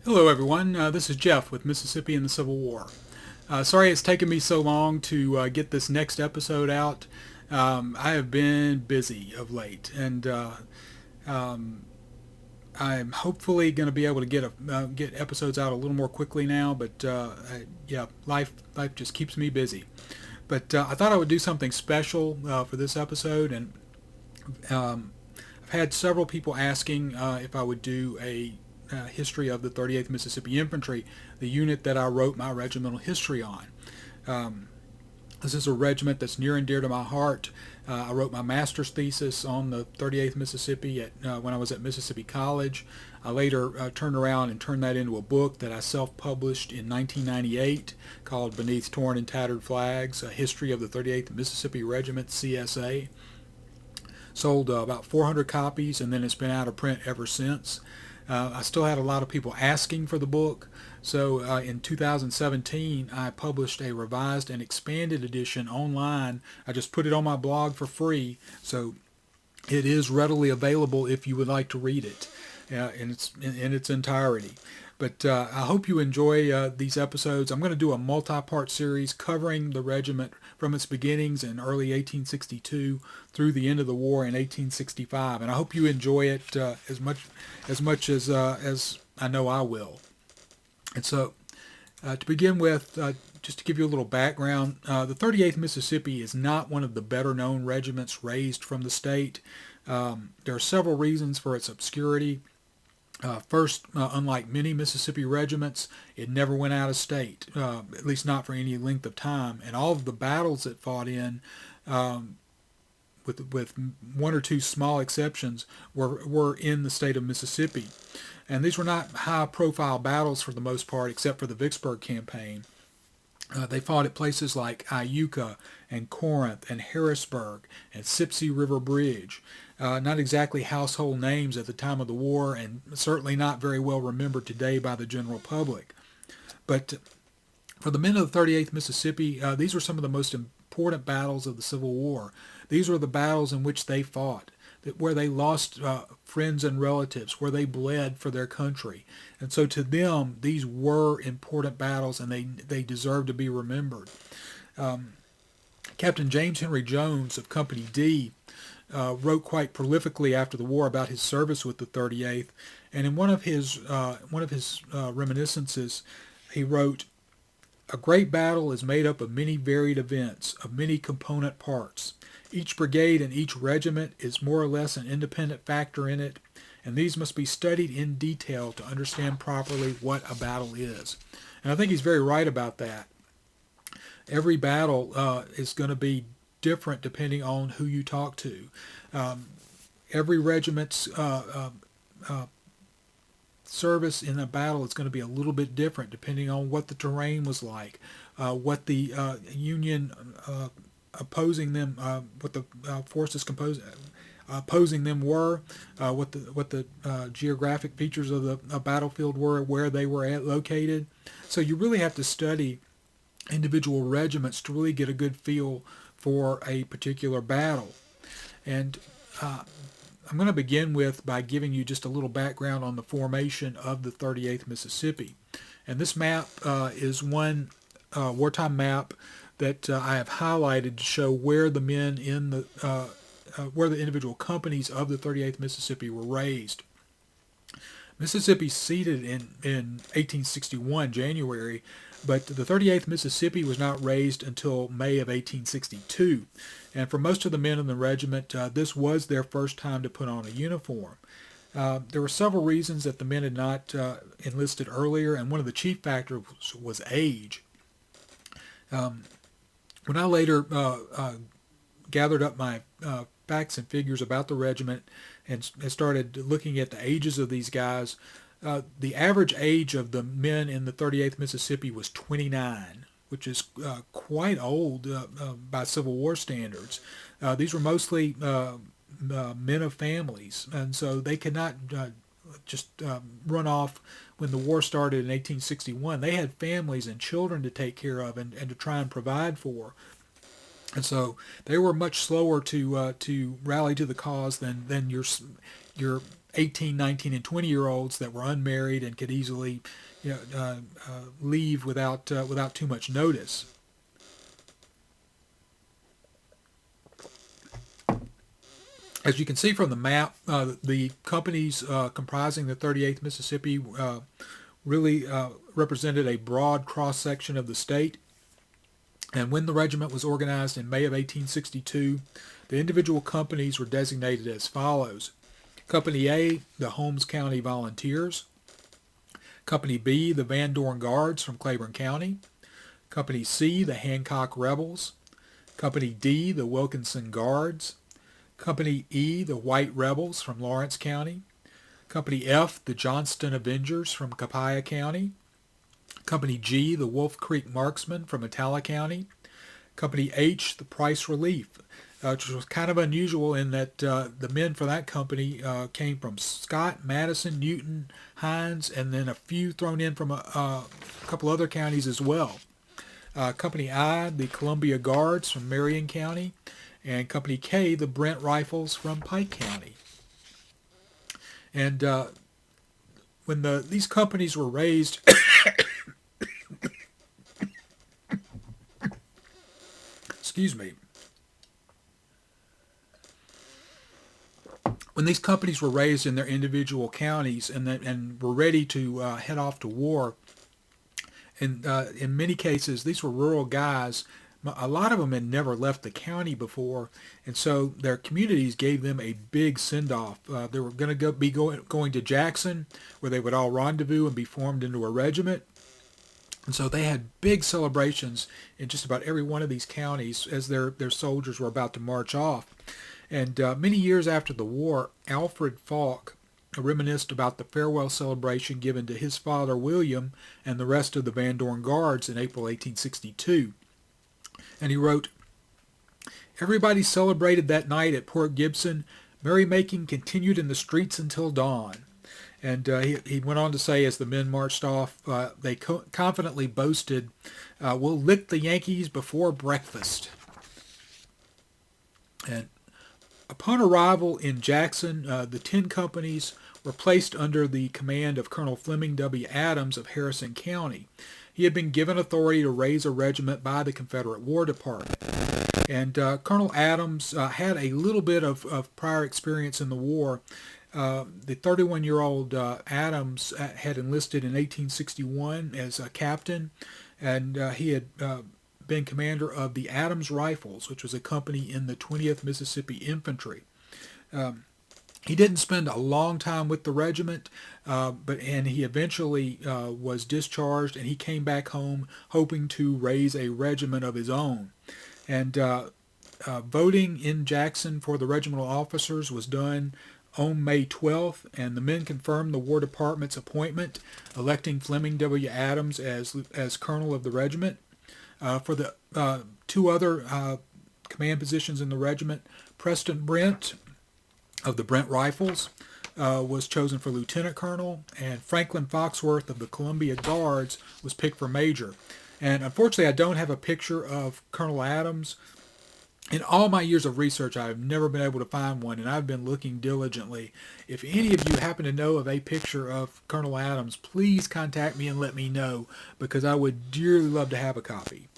Hello, everyone. This is Jeff with Mississippi and the Civil War. Sorry it's taken me so long to get this next episode out. I have been busy of late, and um, I'm hopefully going to be able to get episodes out a little more quickly now. But yeah, life just keeps me busy. But I thought I would do something special for this episode, and um, I've had several people asking if I would do a history of the 38th Mississippi Infantry, the unit that I wrote my regimental history on. Um, this is a regiment that's near and dear to my heart. I wrote my master's thesis on the 38th Mississippi when I was at Mississippi College. I later turned around and turned that into a book that I self-published in 1998 called Beneath Torn and Tattered Flags, A History of the 38th Mississippi Regiment, C.S.A. Sold about 400 copies, and then it's been out of print ever since. I still had a lot of people asking for the book, so in 2017 I published a revised and expanded edition online. I just put it on my blog for free, so it is readily available if you would like to read it in its entirety. But I hope you enjoy these episodes. I'm going to do a multi-part series covering the regiment from its beginnings in early 1862 through the end of the war in 1865, and I hope you enjoy it as I know I will. And so, to begin with, just to give you a little background, the 38th Mississippi is not one of the better-known regiments raised from the state. There are several reasons for its obscurity. First, unlike many Mississippi regiments, it never went out of state, at least not for any length of time. And all of the battles it fought in, with one or two small exceptions, were in the state of Mississippi. And these were not high-profile battles for the most part, except for the Vicksburg campaign. They fought at places like Iuka and Corinth and Harrisburg and C.S.A. River Bridge. Not exactly household names at the time of the war, and certainly not very well remembered today by the general public. But for the men of the 38th Mississippi, these were some of the most important battles of the Civil War. These were the battles in which they fought, where they lost friends and relatives, where they bled for their country. And so to them, these were important battles, and they deserve to be remembered. Captain James Henry Jones of Company D wrote quite prolifically after the war about his service with the 38th, and in one of his reminiscences, he wrote, "A great battle is made up of many varied events, of many component parts. Each brigade and each regiment is more or less an independent factor in it, and these must be studied in detail to understand properly what a battle is." And I think he's very right about that. Every battle is going to be different depending on who you talk to. Every regiment's service in a battle is going to be a little bit different depending on what the terrain was like, what the Union opposing them, what the forces opposing them were, what the geographic features of the battlefield were, where they were located. So you really have to study individual regiments to really get a good feel for a particular battle. And I'm going to begin by giving you just a little background on the formation of the 38th Mississippi. And this map is one wartime map that I have highlighted to show where the men in where the individual companies of the 38th Mississippi were raised. Mississippi ceded in 1861, January, but the 38th Mississippi was not raised until May of 1862. And for most of the men in the regiment, this was their first time to put on a uniform. There were several reasons that the men had not enlisted earlier, and one of the chief factors was age. When I later gathered up my facts and figures about the regiment and started looking at the ages of these guys, the average age of the men in the 38th Mississippi was 29, which is quite old by Civil War standards. These were mostly men of families, and so they could not just run off when the war started in 1861. They had families and children to take care of and to try and provide for. And so they were much slower to rally to the cause than your 18, 19, and 20-year-olds that were unmarried and could easily leave without too much notice. As you can see from the map, the companies comprising the 38th Mississippi really represented a broad cross-section of the state. And when the regiment was organized in May of 1862, the individual companies were designated as follows. Company A, the Holmes County Volunteers. Company B, the Van Dorn Guards from Claiborne County. Company C, the Hancock Rebels. Company D, the Wilkinson Guards. Company E, the White Rebels from Lawrence County. Company F, the Johnston Avengers from Copiah County. Company G, the Wolf Creek Marksmen from Attala County. Company H, the Price Relief, which was kind of unusual in that the men for that company came from Scott, Madison, Newton, Hines, and then a few thrown in from a couple other counties as well. Company I, the Columbia Guards from Marion County, and Company K, the Brent Rifles from Pike County. And when these companies were raised, excuse me, when these companies were raised in their individual counties and were ready to head off to war, and in many cases these were rural guys. A lot of them had never left the county before, and so their communities gave them a big send-off. They were going to be going to Jackson, where they would all rendezvous and be formed into a regiment. And so they had big celebrations in just about every one of these counties as their soldiers were about to march off. And many years after the war, Alfred Falk reminisced about the farewell celebration given to his father William and the rest of the Van Dorn Guards in April 1862. And he wrote, "Everybody celebrated that night at Port Gibson. Merrymaking continued in the streets until dawn." And he went on to say, as the men marched off, they confidently boasted, "We'll lick the Yankees before breakfast." And upon arrival in Jackson, the 10 companies were placed under the command of Colonel Fleming W. Adams of Harrison County. He had been given authority to raise a regiment by the Confederate War Department. And Colonel Adams had a little bit of prior experience in the war. The 31-year-old Adams had enlisted in 1861 as a captain, and he had been commander of the Adams Rifles, which was a company in the 20th Mississippi Infantry. He didn't spend a long time with the regiment, and he eventually was discharged, and he came back home hoping to raise a regiment of his own. And voting in Jackson for the regimental officers was done on May 12th, and the men confirmed the War Department's appointment, electing Fleming W. Adams as colonel of the regiment. For the two other command positions in the regiment, Preston Brent of the Brent Rifles was chosen for lieutenant colonel, and Franklin Foxworth of the Columbia Guards was picked for major. And unfortunately, I don't have a picture of Colonel Adams. In all my years of research, I have never been able to find one, and I've been looking diligently. If any of you happen to know of a picture of Colonel Adams, please contact me and let me know, because I would dearly love to have a copy.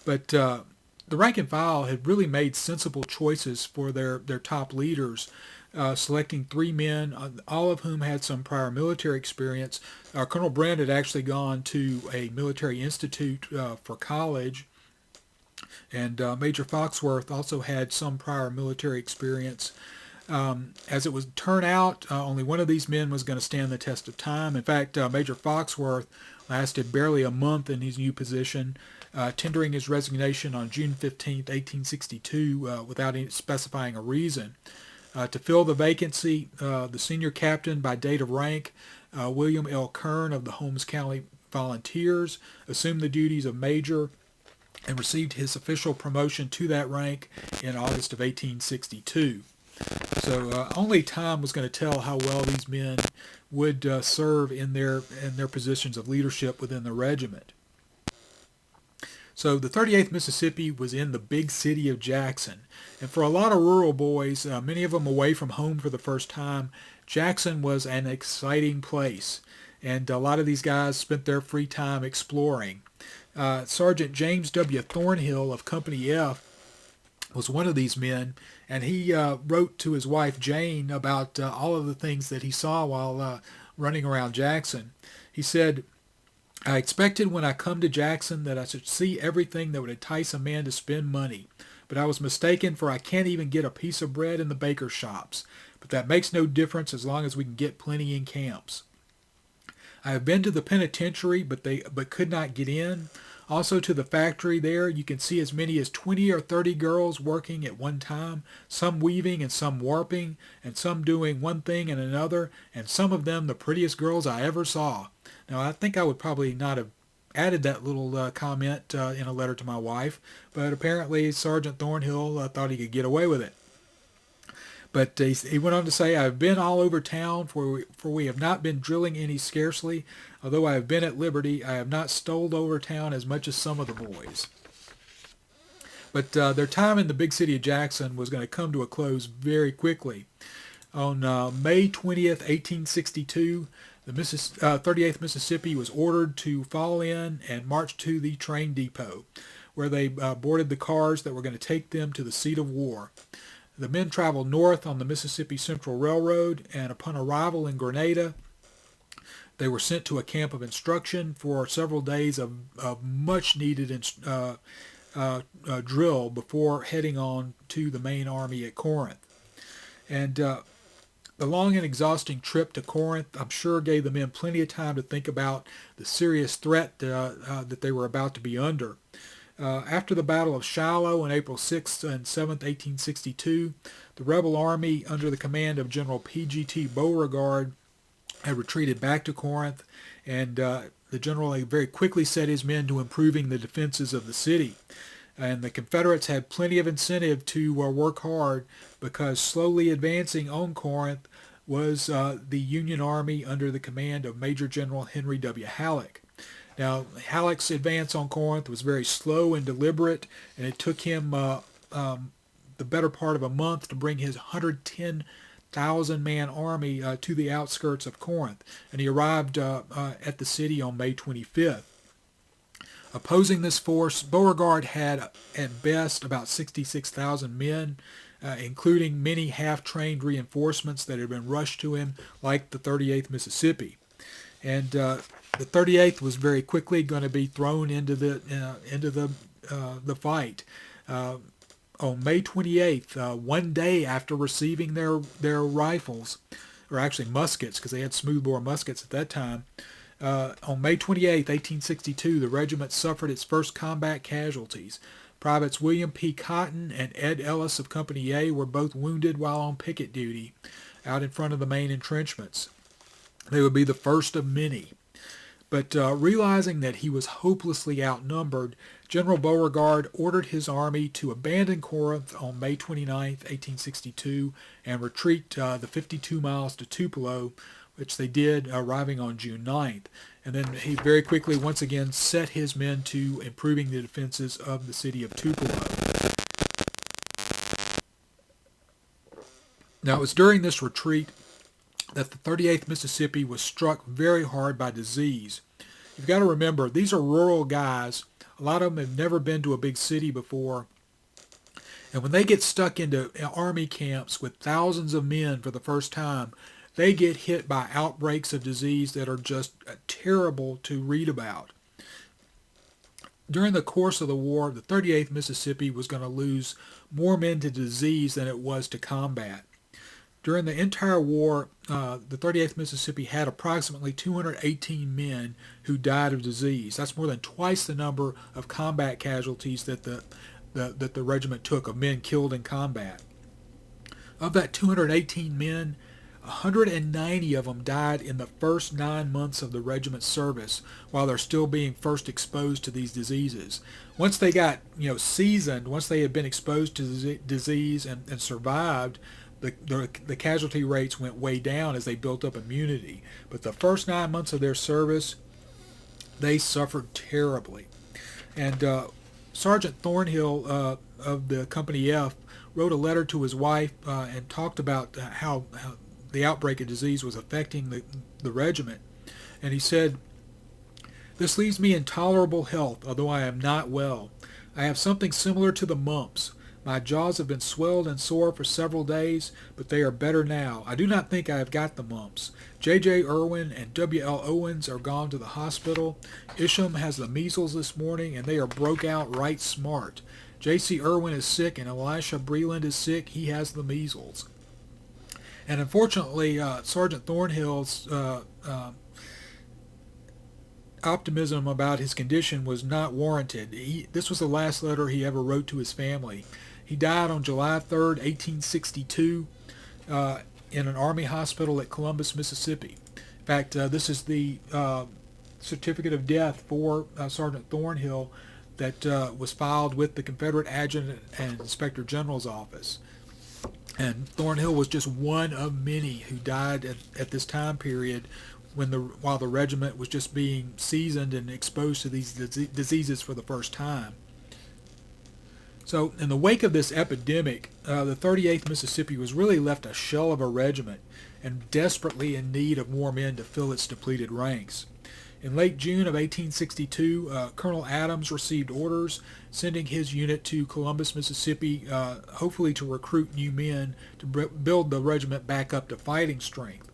But the rank and file had really made sensible choices for their top leaders, selecting 3 men, all of whom had some prior military experience. Colonel Brent had actually gone to a military institute for college, and Major Foxworth also had some prior military experience. As it would turn out, only one of these men was going to stand the test of time. In fact, Major Foxworth lasted barely a month in his new position, tendering his resignation on June 15, 1862, without specifying a reason. To fill the vacancy, the senior captain by date of rank, William L. Kern of the Holmes County Volunteers, assumed the duties of major and received his official promotion to that rank in August of 1862. So only time was going to tell how well these men would serve in their positions of leadership within the regiment. So the 38th Mississippi was in the big city of Jackson. And for a lot of rural boys, many of them away from home for the first time, Jackson was an exciting place. And a lot of these guys spent their free time exploring. Sergeant James W. Thornhill of Company F was one of these men, and he wrote to his wife Jane about all of the things that he saw while running around Jackson. He said, I expected when I come to Jackson that I should see everything that would entice a man to spend money. But I was mistaken, for I can't even get a piece of bread in the baker's shops. But that makes no difference as long as we can get plenty in camps. I have been to the penitentiary, but could not get in. Also to the factory there, you can see as many as 20 or 30 girls working at one time, some weaving and some warping, and some doing one thing and another, and some of them the prettiest girls I ever saw. Now, I think I would probably not have added that little comment in a letter to my wife, but apparently Sergeant Thornhill thought he could get away with it. But he went on to say, I have been all over town, for we have not been drilling any scarcely. Although I have been at liberty, I have not stole over town as much as some of the boys. But their time in the big city of Jackson was going to come to a close very quickly. On May 20th, 1862, the 38th Mississippi was ordered to fall in and march to the train depot, where they boarded the cars that were going to take them to the seat of war. The men traveled north on the Mississippi Central Railroad, and upon arrival in Grenada, they were sent to a camp of instruction for several days of much-needed drill before heading on to the main army at Corinth. And the long and exhausting trip to Corinth, I'm sure, gave the men plenty of time to think about the serious threat that they were about to be under. After the Battle of Shiloh on April 6th and 7th, 1862, the rebel army under the command of General P.G.T. Beauregard had retreated back to Corinth, and the general very quickly set his men to improving the defenses of the city. And the Confederates had plenty of incentive to work hard, because slowly advancing on Corinth was the Union Army under the command of Major General Henry W. Halleck. Now, Halleck's advance on Corinth was very slow and deliberate, and it took him the better part of a month to bring his 110,000-man army to the outskirts of Corinth, and he arrived at the city on May 25th. Opposing this force, Beauregard had at best about 66,000 men, including many half-trained reinforcements that had been rushed to him, like the 38th Mississippi. And the 38th was very quickly going to be thrown into the fight. On May 28th, one day after receiving their rifles, or actually muskets, because they had smoothbore muskets at that time, on May 28th, 1862, the regiment suffered its first combat casualties. Privates William P. Cotton and Ed Ellis of Company A were both wounded while on picket duty out in front of the main entrenchments. They would be the first of many. But realizing that he was hopelessly outnumbered, General Beauregard ordered his army to abandon Corinth on May 29, 1862, and retreat the 52 miles to Tupelo, which they did, arriving on June 9th. And then he very quickly once again set his men to improving the defenses of the city of Tupelo. Now, it was during this retreat that the 38th Mississippi was struck very hard by disease. You've got to remember, these are rural guys. A lot of them have never been to a big city before. And when they get stuck into army camps with thousands of men for the first time, they get hit by outbreaks of disease that are just terrible to read about. During the course of the war, the 38th Mississippi was going to lose more men to disease than it was to combat. During the entire war, the 38th Mississippi had approximately 218 men who died of disease. That's more than twice the number of combat casualties that the regiment took, of men killed in combat. Of that 218 men, 190 of them died in the first 9 months of the regiment's service, while they're still being first exposed to these diseases. Once they got seasoned, once they had been exposed to disease and survived, the casualty rates went way down as they built up immunity. But the first 9 months of their service, they suffered terribly. And Sergeant Thornhill of the Company F wrote a letter to his wife and talked about how the outbreak of disease was affecting the regiment. And he said, "This leaves me in tolerable health, although I am not well. I have something similar to the mumps. My jaws have been swelled and sore for several days, but they are better now. I do not think I have got the mumps. J.J. Irwin and W.L. Owens are gone to the hospital. Isham has the measles this morning, and they are broke out right smart. J.C. Irwin is sick, and Elisha Breland is sick. He has the measles." And unfortunately, Sergeant Thornhill's optimism about his condition was not warranted. This was the last letter he ever wrote to his family. He died on July 3rd, 1862, in an Army hospital at Columbus, Mississippi. In fact, this is the certificate of death for Sergeant Thornhill that was filed with the Confederate Adjutant and Inspector General's office. And Thornhill was just one of many who died at this time period while the regiment was just being seasoned and exposed to these diseases for the first time. So in the wake of this epidemic, the 38th Mississippi was really left a shell of a regiment and desperately in need of more men to fill its depleted ranks. In late June of 1862, Colonel Adams received orders sending his unit to Columbus, Mississippi, hopefully to recruit new men to build the regiment back up to fighting strength.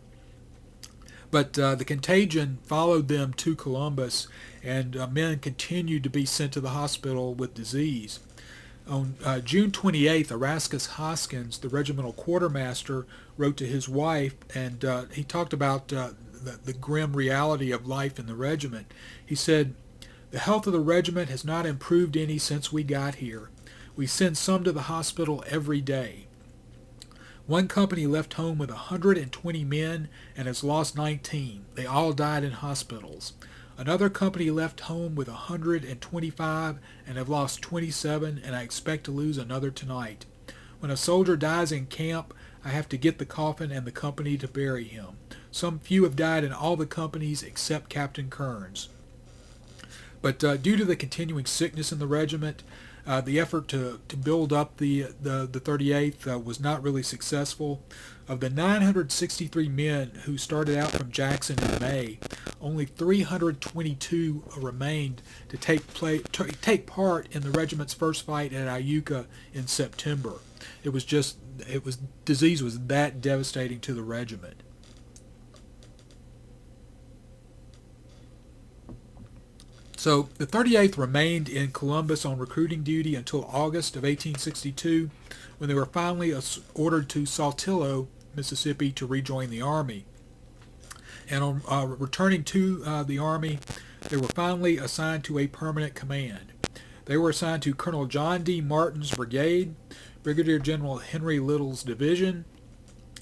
But the contagion followed them to Columbus, and men continued to be sent to the hospital with disease. On June 28th, Erastus Hoskins, the regimental quartermaster, wrote to his wife, and he talked about the grim reality of life in the regiment. He said, "The health of the regiment has not improved any since we got here. We send some to the hospital every day. One company left home with 120 men and has lost 19. They all died in hospitals. Another company left home with 125 and have lost 27, and I expect to lose another tonight. When a soldier dies in camp, I have to get the coffin and the company to bury him. Some few have died in all the companies except Captain Kearns." But due to the continuing sickness in the regiment, the effort to build up the 38th was not really successful. Of the 963 men who started out from Jackson in May, only 322 remained to take part in the regiment's first fight at Iuka in September. Disease was that devastating to the regiment. So the 38th remained in Columbus on recruiting duty until August of 1862, when they were finally ordered to Saltillo, Mississippi, to rejoin the Army. And on returning to the Army, they were finally assigned to a permanent command. They were assigned to Colonel John D. Martin's brigade, Brigadier General Henry Little's division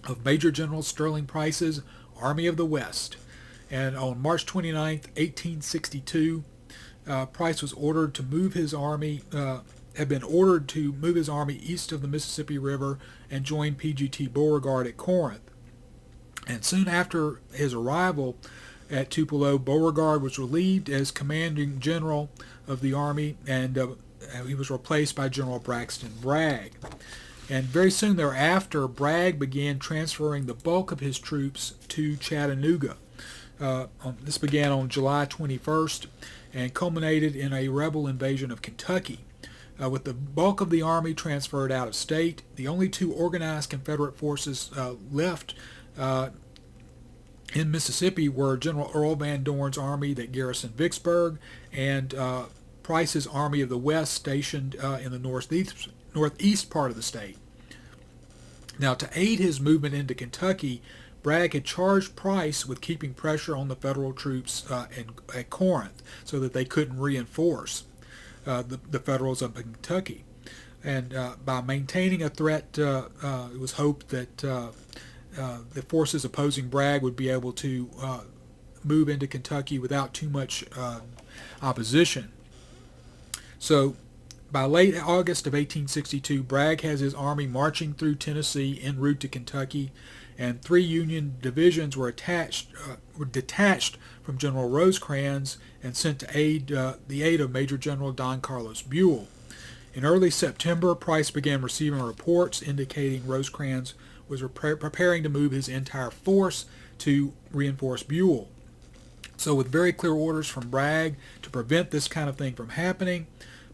of Major General Sterling Price's Army of the West. And on March 29, 1862, Price was ordered to move his army, had been ordered to move his army east of the Mississippi River and join PGT Beauregard at Corinth. And soon after his arrival at Tupelo, Beauregard was relieved as commanding general of the army, and he was replaced by General Braxton Bragg. And very soon thereafter, Bragg began transferring the bulk of his troops to Chattanooga. This began on July 21st and culminated in a rebel invasion of Kentucky. With the bulk of the army transferred out of state, the only two organized Confederate forces left in Mississippi were General Earl Van Dorn's army that garrisoned Vicksburg and Price's Army of the West stationed in the northeast part of the state. Now, to aid his movement into Kentucky, Bragg had charged Price with keeping pressure on the Federal troops at Corinth so that they couldn't reinforce the Federals up in Kentucky. And by maintaining a threat, it was hoped that the forces opposing Bragg would be able to move into Kentucky without too much opposition. So by late August of 1862, Bragg has his army marching through Tennessee en route to Kentucky, and 3 Union divisions were detached from General Rosecrans and sent to the aid of Major General Don Carlos Buell. In early September, Price began receiving reports indicating Rosecrans was preparing to move his entire force to reinforce Buell. So with very clear orders from Bragg to prevent this kind of thing from happening,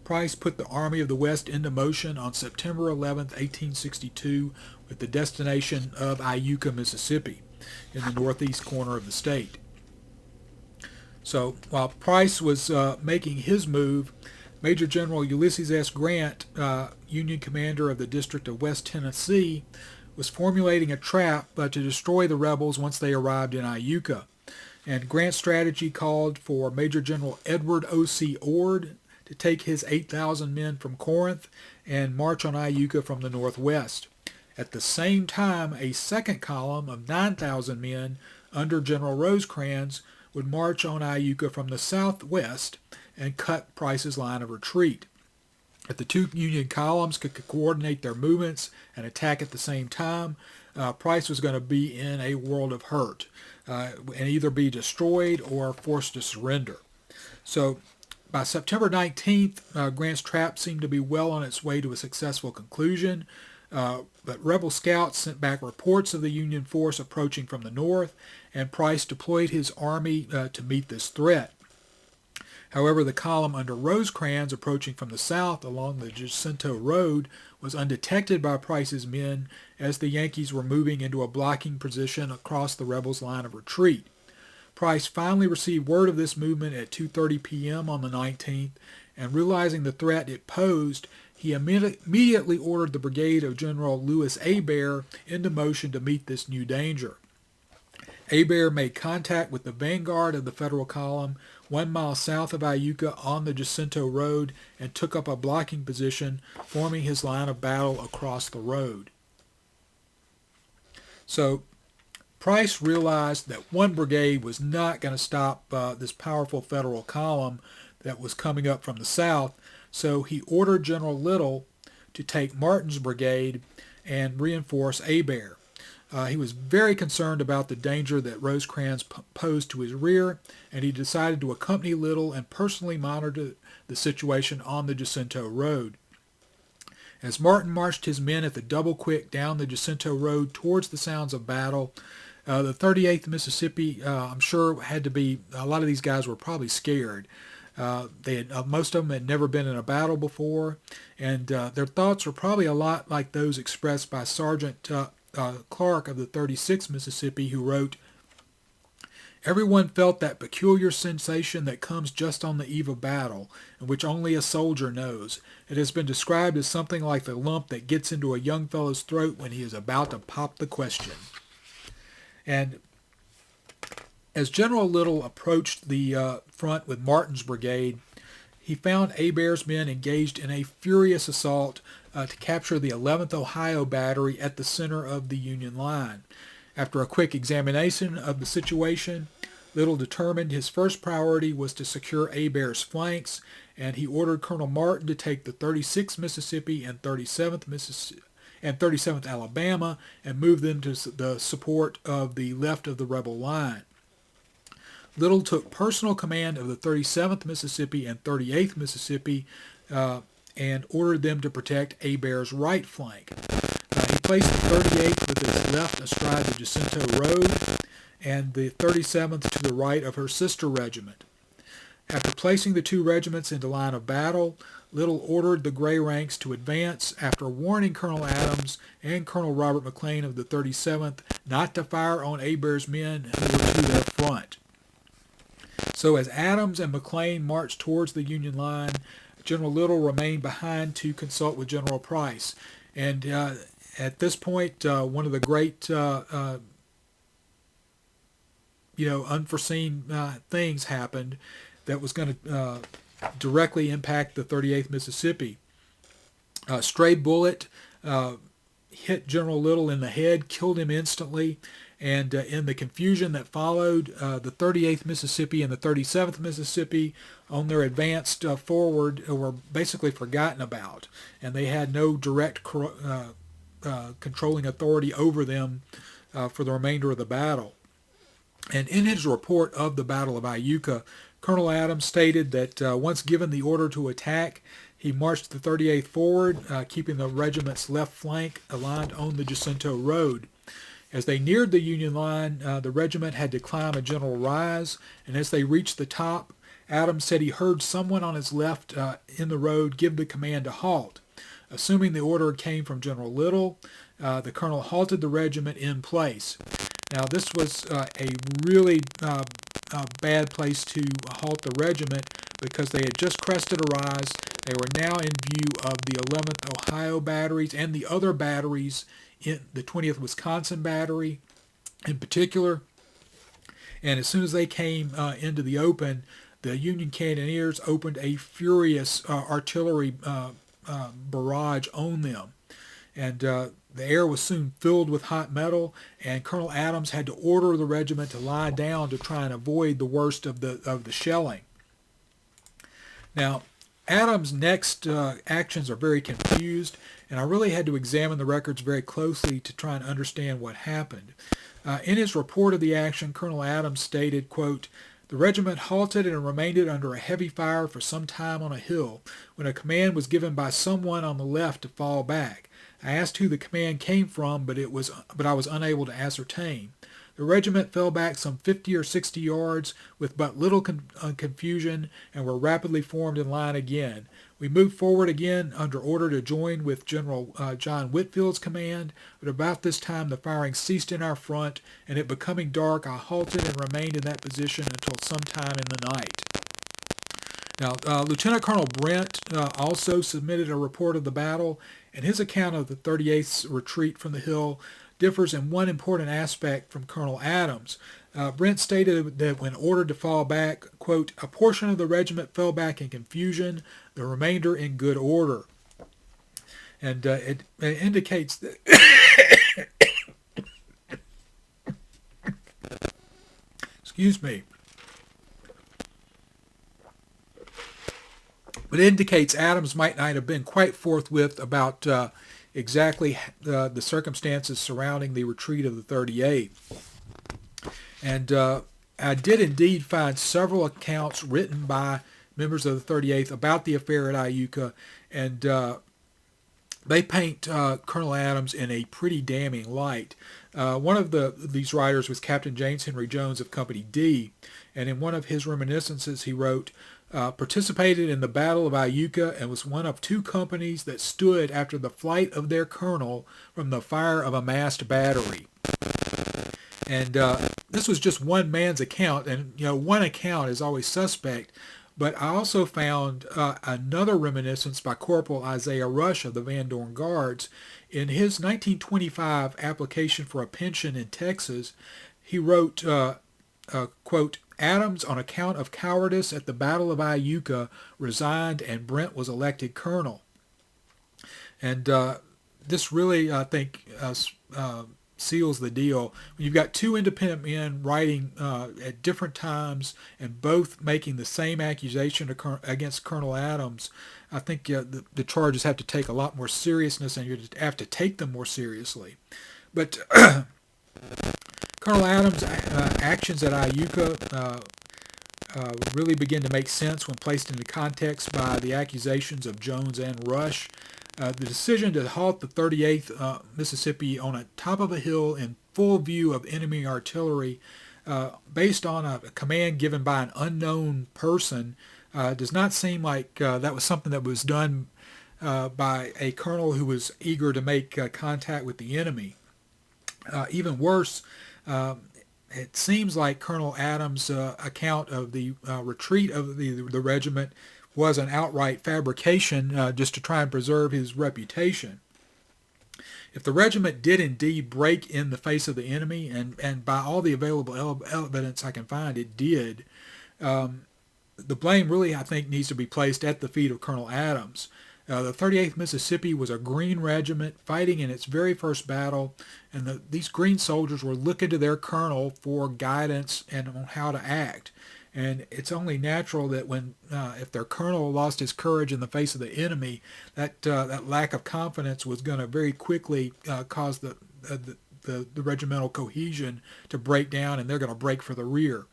Price put the Army of the West into motion on September 11, 1862, with the destination of Iuka, Mississippi, in the northeast corner of the state. So while Price was making his move, Major General Ulysses S. Grant, Union commander of the District of West Tennessee, was formulating a trap to destroy the rebels once they arrived in Iuka. And Grant's strategy called for Major General Edward O.C. Ord to take his 8,000 men from Corinth and march on Iuka from the northwest. At the same time, a second column of 9,000 men under General Rosecrans would march on Iuka from the southwest and cut Price's line of retreat. If the two Union columns could coordinate their movements and attack at the same time, Price was going to be in a world of hurt and either be destroyed or forced to surrender. So by September 19th, Grant's trap seemed to be well on its way to a successful conclusion, but rebel scouts sent back reports of the Union force approaching from the north, and Price deployed his army to meet this threat. However, the column under Rosecrans approaching from the south along the Jacinto Road was undetected by Price's men as the Yankees were moving into a blocking position across the rebels' line of retreat. Price finally received word of this movement at 2:30 p.m. on the 19th, and realizing the threat it posed, he immediately ordered the brigade of General Lewis Hebert into motion to meet this new danger. Hebert made contact with the vanguard of the Federal column 1 mile south of Iuka on the Jacinto Road and took up a blocking position, forming his line of battle across the road. So Price realized that one brigade was not going to stop this powerful Federal column that was coming up from the south, so he ordered General Little to take Martin's brigade and reinforce Hebert. He was very concerned about the danger that Rosecrans posed to his rear, and he decided to accompany Little and personally monitor the situation on the Jacinto Road. As Martin marched his men at the double quick down the Jacinto Road towards the sounds of battle, the 38th Mississippi, I'm sure, had to be, a lot of these guys were probably scared. Most of them had never been in a battle before, and their thoughts were probably a lot like those expressed by Sergeant Clark of the 36th Mississippi, who wrote, "Everyone felt that peculiar sensation that comes just on the eve of battle, and which only a soldier knows. It has been described as something like the lump that gets into a young fellow's throat when he is about to pop the question." And as General Little approached the front with Martin's brigade, he found Hebert's men engaged in a furious assault to capture the 11th Ohio Battery at the center of the Union line. After a quick examination of the situation, Little determined his first priority was to secure Hebert's flanks, and he ordered Colonel Martin to take the 36th Mississippi and 37th Alabama and move them to the support of the left of the rebel line. Little took personal command of the 37th Mississippi and 38th Mississippi and ordered them to protect Hebert's right flank. He placed the 38th with its left astride the Jacinto Road and the 37th to the right of her sister regiment. After placing the two regiments into line of battle, Little ordered the gray ranks to advance after warning Colonel Adams and Colonel Robert McLean of the 37th not to fire on Hebert's men who were to their front. So as Adams and McLean marched towards the Union line, General Little remained behind to consult with General Price. And at this point, one of the great, unforeseen things happened that was going to directly impact the 38th Mississippi. A stray bullet hit General Little in the head, killed him instantly, and in the confusion that followed, the 38th Mississippi and the 37th Mississippi on their advance forward were basically forgotten about, and they had no direct controlling authority over them for the remainder of the battle. And in his report of the Battle of Iuka, Colonel Adams stated that once given the order to attack, he marched the 38th forward, keeping the regiment's left flank aligned on the Jacinto Road. As they neared the Union line, the regiment had to climb a gentle rise, and as they reached the top, Adams said he heard someone on his left in the road give the command to halt. Assuming the order came from General Little, the colonel halted the regiment in place. Now, this was a really bad place to halt the regiment because they had just crested a rise. They were now in view of the 11th Ohio batteries and the other batteries in the 20th Wisconsin battery in particular. And as soon as they came into the open, the Union cannoneers opened a furious artillery barrage on them. And the air was soon filled with hot metal, and Colonel Adams had to order the regiment to lie down to try and avoid the worst of the shelling. Now, Adams' next actions are very confused, and I really had to examine the records very closely to try and understand what happened. In his report of the action, Colonel Adams stated, quote, "The regiment halted and remained under a heavy fire for some time on a hill, when a command was given by someone on the left to fall back. I asked who the command came from, but I was unable to ascertain. The regiment fell back some 50 or 60 yards with but little confusion and were rapidly formed in line again. We moved forward again under order to join with General John Whitfield's command, but about this time the firing ceased in our front, and it becoming dark, I halted and remained in that position until sometime in the night." Now, Lieutenant Colonel Brent also submitted a report of the battle, and his account of the 38th's retreat from the hill differs in one important aspect from Colonel Adams. Brent stated that when ordered to fall back, quote, "A portion of the regiment fell back in confusion, the remainder in good order." And it indicates that excuse me. But it indicates Adams might not have been quite forthwith about exactly the circumstances surrounding the retreat of the 38th. And I did indeed find several accounts written by members of the 38th about the affair at Iuka, and they paint Colonel Adams in a pretty damning light. One of these writers was Captain James Henry Jones of Company D, and in one of his reminiscences he wrote, "Participated in the Battle of Iuka and was one of two companies that stood after the flight of their colonel from the fire of a masked battery." And this was just one man's account, and one account is always suspect. But I also found another reminiscence by Corporal Isaiah Rush of the Van Dorn Guards. In his 1925 application for a pension in Texas, he wrote, quote, "Adams, on account of cowardice at the Battle of Iuka, resigned and Brent was elected colonel." And this really, I think, seals the deal. When you've got two independent men writing at different times and both making the same accusation against Colonel Adams, I think the charges have to take a lot more seriousness, and you have to take them more seriously. But Colonel Adams' actions at Iuka really begin to make sense when placed into context by the accusations of Jones and Rush. The decision to halt the 38th Mississippi on the top of a hill in full view of enemy artillery, based on a command given by an unknown person, does not seem like that was something that was done by a colonel who was eager to make contact with the enemy. Even worse, it seems like Colonel Adams' account of the retreat of the regiment was an outright fabrication just to try and preserve his reputation. If the regiment did indeed break in the face of the enemy, and by all the available evidence I can find, it did, the blame really, I think, needs to be placed at the feet of Colonel Adams. The 38th Mississippi was a Green regiment fighting in its very first battle, and these Green soldiers were looking to their colonel for guidance and on how to act. And it's only natural that when, if their colonel lost his courage in the face of the enemy, that lack of confidence was going to very quickly cause the regimental cohesion to break down, and they're going to break for the rear.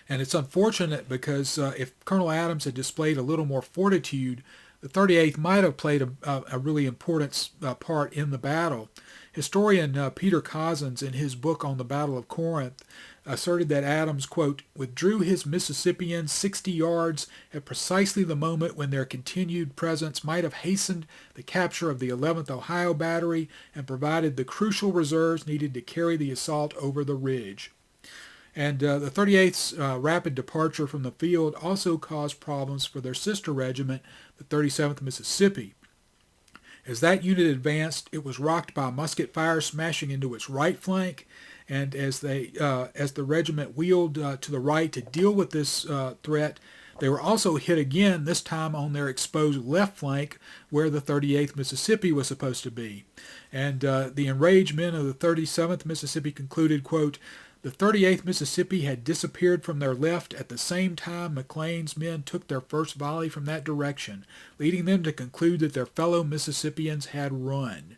And it's unfortunate because if Colonel Adams had displayed a little more fortitude, the 38th might have played a really important part in the battle. Historian Peter Cozzens, in his book on the Battle of Corinth, asserted that Adams, quote, withdrew his Mississippians 60 yards at precisely the moment when their continued presence might have hastened the capture of the 11th Ohio Battery and provided the crucial reserves needed to carry the assault over the ridge. And the 38th's rapid departure from the field also caused problems for their sister regiment, the 37th Mississippi. As that unit advanced, it was rocked by musket fire smashing into its right flank, and as the regiment wheeled to the right to deal with this threat, they were also hit again, this time on their exposed left flank where the 38th Mississippi was supposed to be. And the enraged men of the 37th Mississippi concluded, quote, the 38th Mississippi had disappeared from their left at the same time McLean's men took their first volley from that direction, leading them to conclude that their fellow Mississippians had run.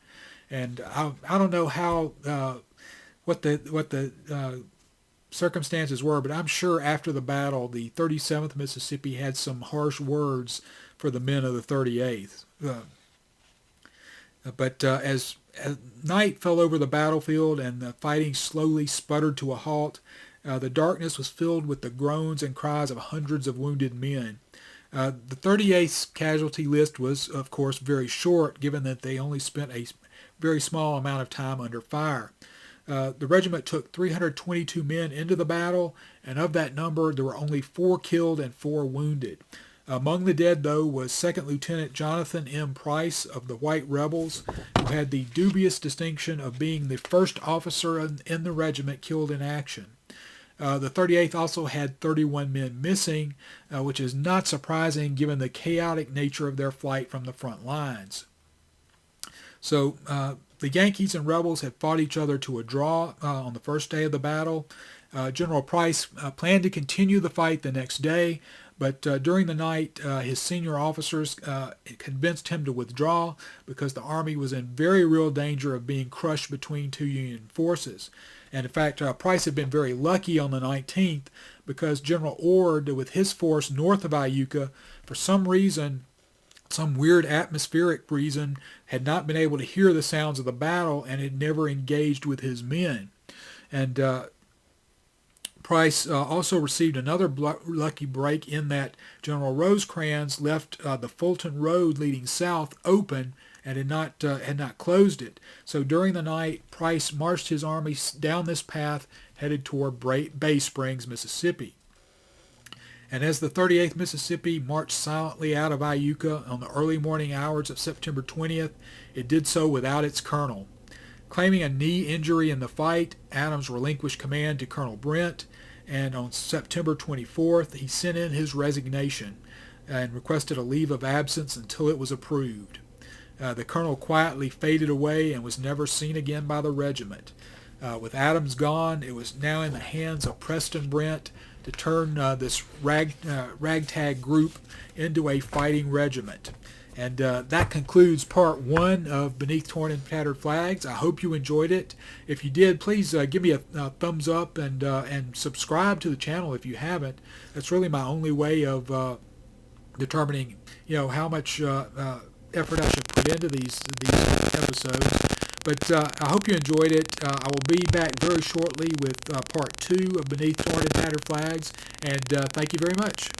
And I don't know how what the circumstances were, but I'm sure after the battle, the 37th Mississippi had some harsh words for the men of the 38th. But as night fell over the battlefield and the fighting slowly sputtered to a halt, the darkness was filled with the groans and cries of hundreds of wounded men. The 38th's casualty list was, of course, very short, given that they only spent a very small amount of time under fire. The regiment took 322 men into the battle, and of that number, there were only 4 killed and 4 wounded. Among the dead, though, was 2nd Lieutenant Jonathan M. Price of the White Rebels, who had the dubious distinction of being the first officer in the regiment killed in action. The 38th also had 31 men missing, which is not surprising given the chaotic nature of their flight from the front lines. So the Yankees and Rebels had fought each other to a draw on the first day of the battle. General Price planned to continue the fight the next day, but during the night, his senior officers convinced him to withdraw because the Army was in very real danger of being crushed between 2 Union forces. And in fact, Price had been very lucky on the 19th because General Ord, with his force north of Iuka, for some reason, some weird atmospheric reason, had not been able to hear the sounds of the battle and had never engaged with his men. And Price also received another lucky break in that General Rosecrans left the Fulton Road leading south open and had not closed it. So during the night, Price marched his army down this path headed toward Bay Springs, Mississippi. And as the 38th Mississippi marched silently out of Iuka on the early morning hours of September 20th, it did so without its colonel. Claiming a knee injury in the fight, Adams relinquished command to Colonel Brent, and on September 24th, he sent in his resignation and requested a leave of absence until it was approved. The colonel quietly faded away and was never seen again by the regiment. With Adams gone, it was now in the hands of Preston Brent to turn this ragtag group into a fighting regiment. And that concludes part 1 of Beneath Torn and Tattered Flags. I hope you enjoyed it. If you did, please give me a thumbs up and subscribe to the channel if you haven't. That's really my only way of determining, how much effort I should put into these episodes. But I hope you enjoyed it. I will be back very shortly with part 2 of Beneath Torn and Tattered Flags. And thank you very much.